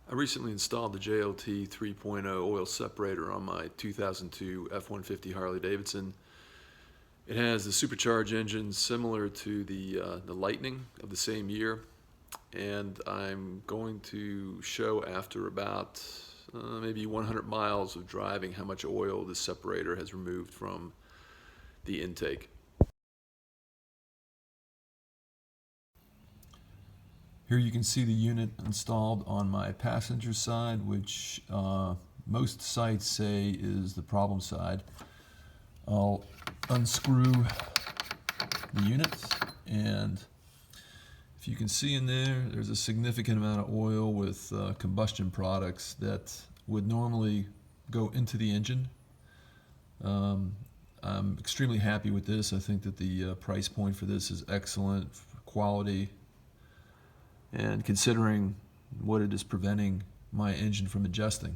I recently installed the JLT 3.0 oil separator on my 2002 F150 Harley Davidson. It has the supercharged engine similar to the Lightning of the same year, and I'm going to show after about maybe 100 miles of driving how much oil this separator has removed from the intake. Here you can see the unit installed on my passenger side, which most sites say is the problem side. I'll unscrew the unit, and if you can see in there, there's a significant amount of oil with combustion products that would normally go into the engine. I'm extremely happy with this. I think that the price point for this is excellent quality, and considering what it is preventing my engine from adjusting.